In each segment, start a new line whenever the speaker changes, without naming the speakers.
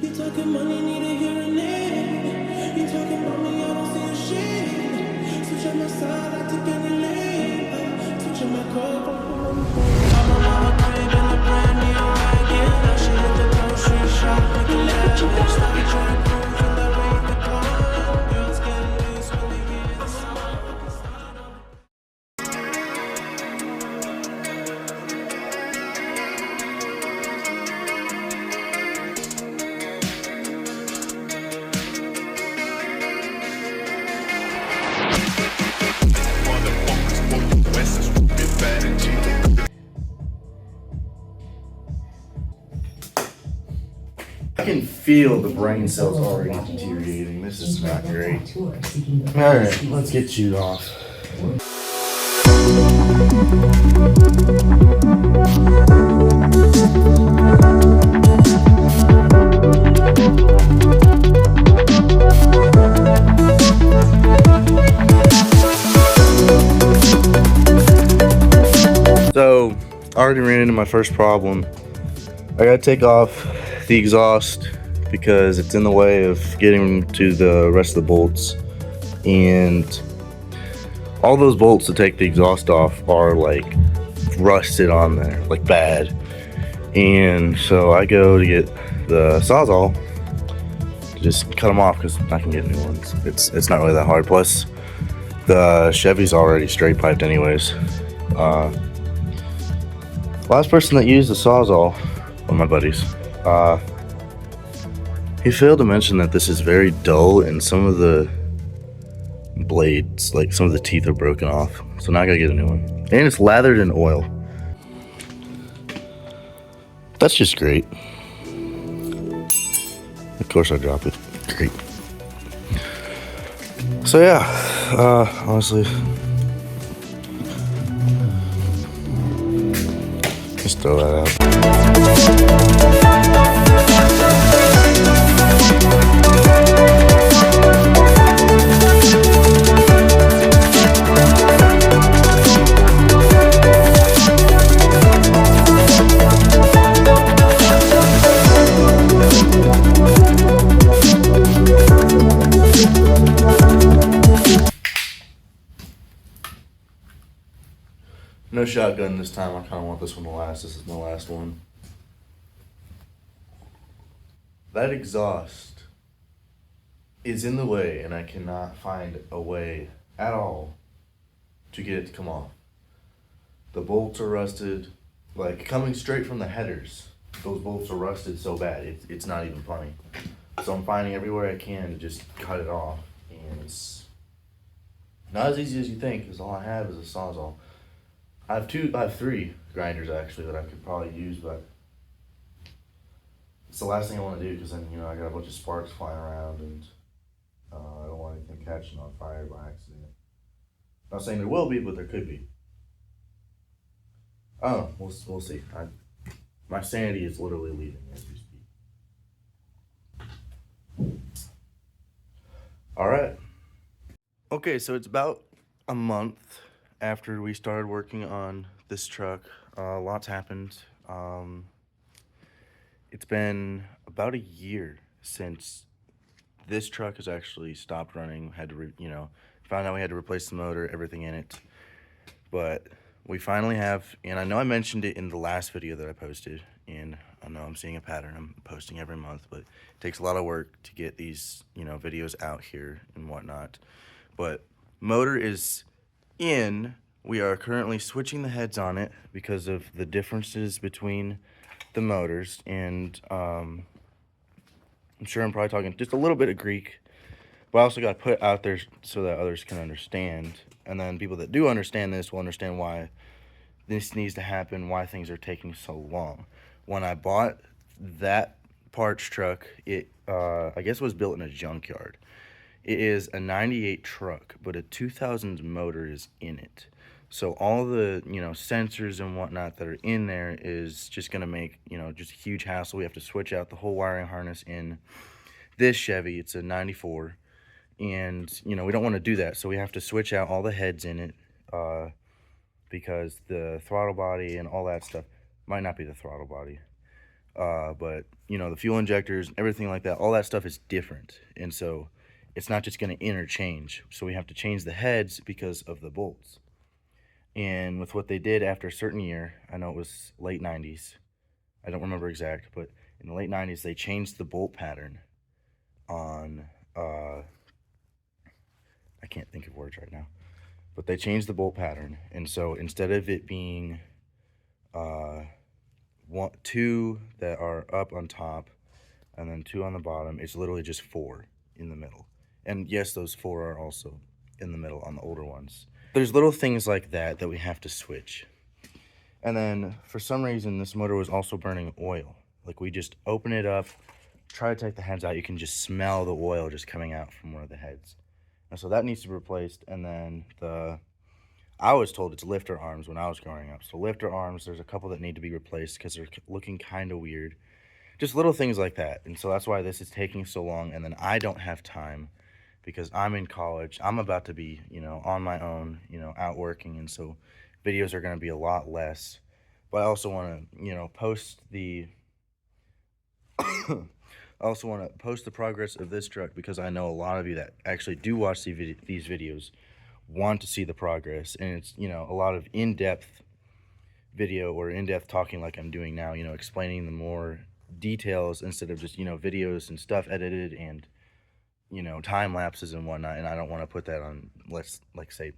You talking money, need a hearing aid. You talking about me, I don't see a shit. Switch on my side, I take any lane. Switch on my car, I'm on my crib in a brand new wagon. I should hit the grocery shop, make a laugh. Start trying to prove in the rain, the car. Girls get loose when they hear the song.
I can feel the brain cells already deteriorating. This is not great. Alright, let's get you off. So, I already ran into my first problem. I gotta take off the exhaust because it's in the way of getting to the rest of the bolts, and all those bolts to take the exhaust off are like rusted on there, like bad. And so I go to get the Sawzall to just cut them off because I can get new ones. It's not really that hard. Plus the Chevy's already straight piped anyways. Last person that used the Sawzall, one of my buddies, he failed to mention that this is very dull and some of the blades, like some of the teeth, are broken off. So now I gotta get a new one. And it's lathered in oil. That's just great. Of course I drop it. Great. So yeah, honestly, just throw that out. No shotgun this time. I kind of want this one to last. This is my last one. That exhaust is in the way, and I cannot find a way at all to get it to come off. The bolts are rusted, like coming straight from the headers. Those bolts are rusted so bad, it's not even funny. So I'm finding everywhere I can to just cut it off, and it's not as easy as you think, because all I have is a Sawzall. I have three grinders actually that I could probably use, but it's the last thing I want to do because then, you know, I got a bunch of sparks flying around, and I don't want anything catching on fire by accident. Not saying there will be, but there could be. I don't know. We'll see. My sanity is literally leaving as we speak. All right. Okay, so it's about a month after we started working on this truck. Lots happened. It's been about a year since this truck has actually stopped running. Had to, found out we had to replace the motor, everything in it. But we finally have, and I know I mentioned it in the last video that I posted, and I know I'm seeing a pattern. I'm posting every month, but it takes a lot of work to get these, videos out here and whatnot. But motor is in. We are currently switching the heads on it because of the differences between the motors, and I'm sure I'm probably talking just a little bit of Greek, but I also got to put it out there so that others can understand, and then people that do understand this will understand why this needs to happen, why things are taking so long. When I bought that parts truck, it I guess was built in a junkyard. It is a 98 truck, but a 2000s motor is in it. So all the, sensors and whatnot that are in there is just going to make, just a huge hassle. We have to switch out the whole wiring harness in this Chevy. It's a 94. And, we don't want to do that. So we have to switch out all the heads in it because the throttle body and all that stuff might not be the throttle body. But you know, the fuel injectors, everything like that, all that stuff is different, and so it's not just going to interchange. So we have to change the heads because of the bolts. And with what they did after a certain year, I know it was late 90s. I don't remember exact, but in the late 90s they changed the bolt pattern on I can't think of words right now. But they changed the bolt pattern, and so instead of it being two that are up on top and then two on the bottom, it's literally just four in the middle. And yes, those four are also in the middle on the older ones. There's little things like that that we have to switch. And then for some reason, this motor was also burning oil. Like, we just open it up, try to take the heads out, you can just smell the oil just coming out from one of the heads. And so that needs to be replaced. And then I was told it's lifter arms when I was growing up. So lifter arms, there's a couple that need to be replaced because they're looking kind of weird. Just little things like that. And so that's why this is taking so long. And then I don't have time because I'm in college. I'm about to be, on my own, out working. And so videos are going to be a lot less. But I also want to, post the I also want to post the progress of this truck because I know a lot of you that actually do watch these videos want to see the progress, and it's a lot of in-depth video or in-depth talking like I'm doing now, explaining the more details instead of just videos and stuff edited and time lapses and whatnot. And I don't want to put that on, let's say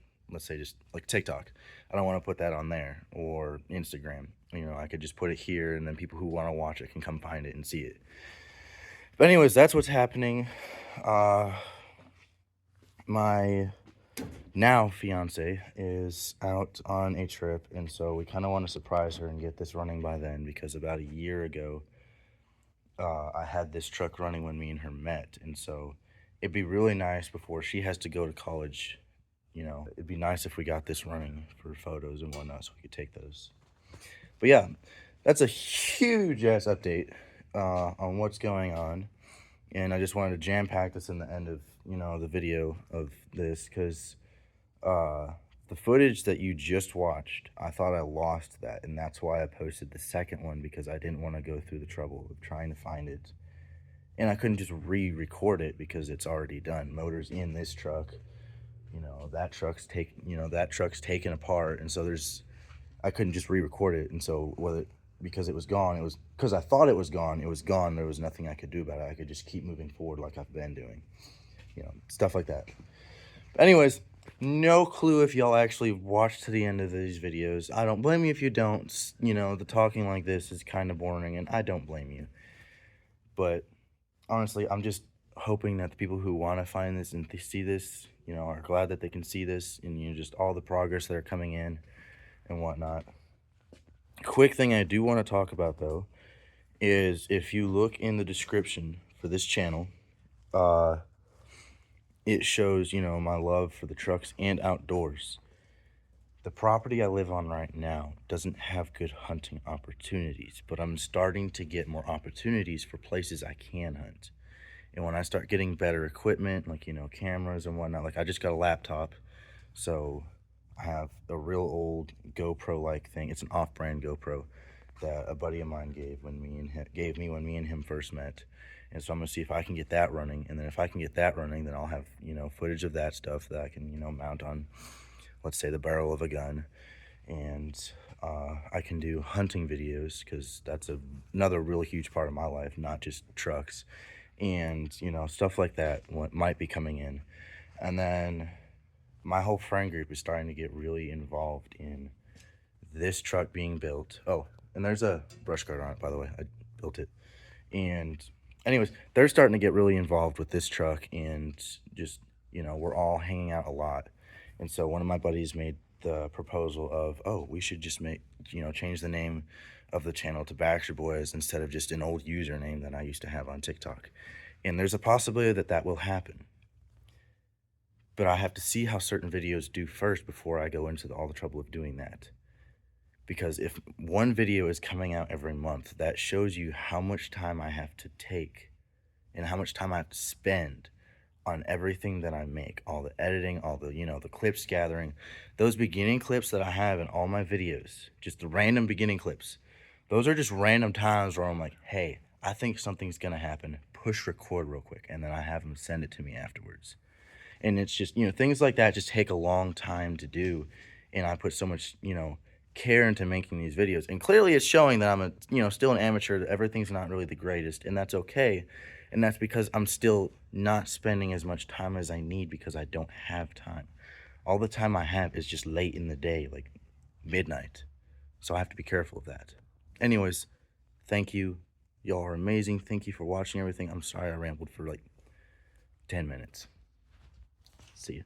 just like TikTok. I don't want to put that on there, or Instagram. I could just put it here, and then people who want to watch it can come find it and see it. But anyways, that's what's happening. My now fiance is out on a trip, and so we kind of want to surprise her and get this running by then, because about a year ago I had this truck running when me and her met. And so it'd be really nice before she has to go to college, it'd be nice if we got this running for photos and whatnot so we could take those. But yeah, that's a huge ass update on what's going on, and I just wanted to jam pack this in the end of the video of this, because the footage that you just watched, I thought I lost that, and that's why I posted the second one, because I didn't want to go through the trouble of trying to find it, and I couldn't just re-record it because it's already done. Motor's in this truck, that truck's taken apart, and so I couldn't just re-record it. And so because it was gone, because I thought it was gone, there was nothing I could do about it. I could just keep moving forward like I've been doing, stuff like that. But anyways, no clue if y'all actually watched to the end of these videos. I don't blame you if you don't. The talking like this is kind of boring, and I don't blame you. But honestly, I'm just hoping that the people who want to find this and see this, are glad that they can see this, and just all the progress that are coming in and whatnot. Quick thing I do want to talk about, though, is if you look in the description for this channel, it shows, my love for the trucks and outdoors. The property I live on right now doesn't have good hunting opportunities, but I'm starting to get more opportunities for places I can hunt. And when I start getting better equipment, like, cameras and whatnot, like I just got a laptop, so I have a real old GoPro-like thing. It's an off-brand GoPro that a buddy of mine gave me when me and him first met. And so I'm going to see if I can get that running. And then if I can get that running, then I'll have, footage of that stuff that I can, mount on, let's say, the barrel of a gun. And I can do hunting videos, because that's another really huge part of my life, not just trucks. And, stuff like that might be coming in. And then my whole friend group is starting to get really involved in this truck being built. Oh, and there's a brush guard on it, by the way. I built it. And anyways, they're starting to get really involved with this truck, and just, we're all hanging out a lot. And so one of my buddies made the proposal of, oh, we should just change the name of the channel to Baxter Boys instead of just an old username that I used to have on TikTok. And there's a possibility that will happen. But I have to see how certain videos do first before I go into all the trouble of doing that. Because if one video is coming out every month, that shows you how much time I have to take and how much time I have to spend on everything that I make, all the editing, all the, the clips gathering, those beginning clips that I have in all my videos, just the random beginning clips. Those are just random times where I'm like, hey, I think something's gonna happen. Push record real quick, and then I have them send it to me afterwards. And it's just, things like that just take a long time to do, and I put so much, care into making these videos. And clearly it's showing that I'm still an amateur, that everything's not really the greatest, and that's okay. And that's because I'm still not spending as much time as I need because I don't have time. All the time I have is just late in the day, like midnight. So I have to be careful of that. Anyways, thank you. Y'all are amazing. Thank you for watching everything. I'm sorry I rambled for like 10 minutes. See ya.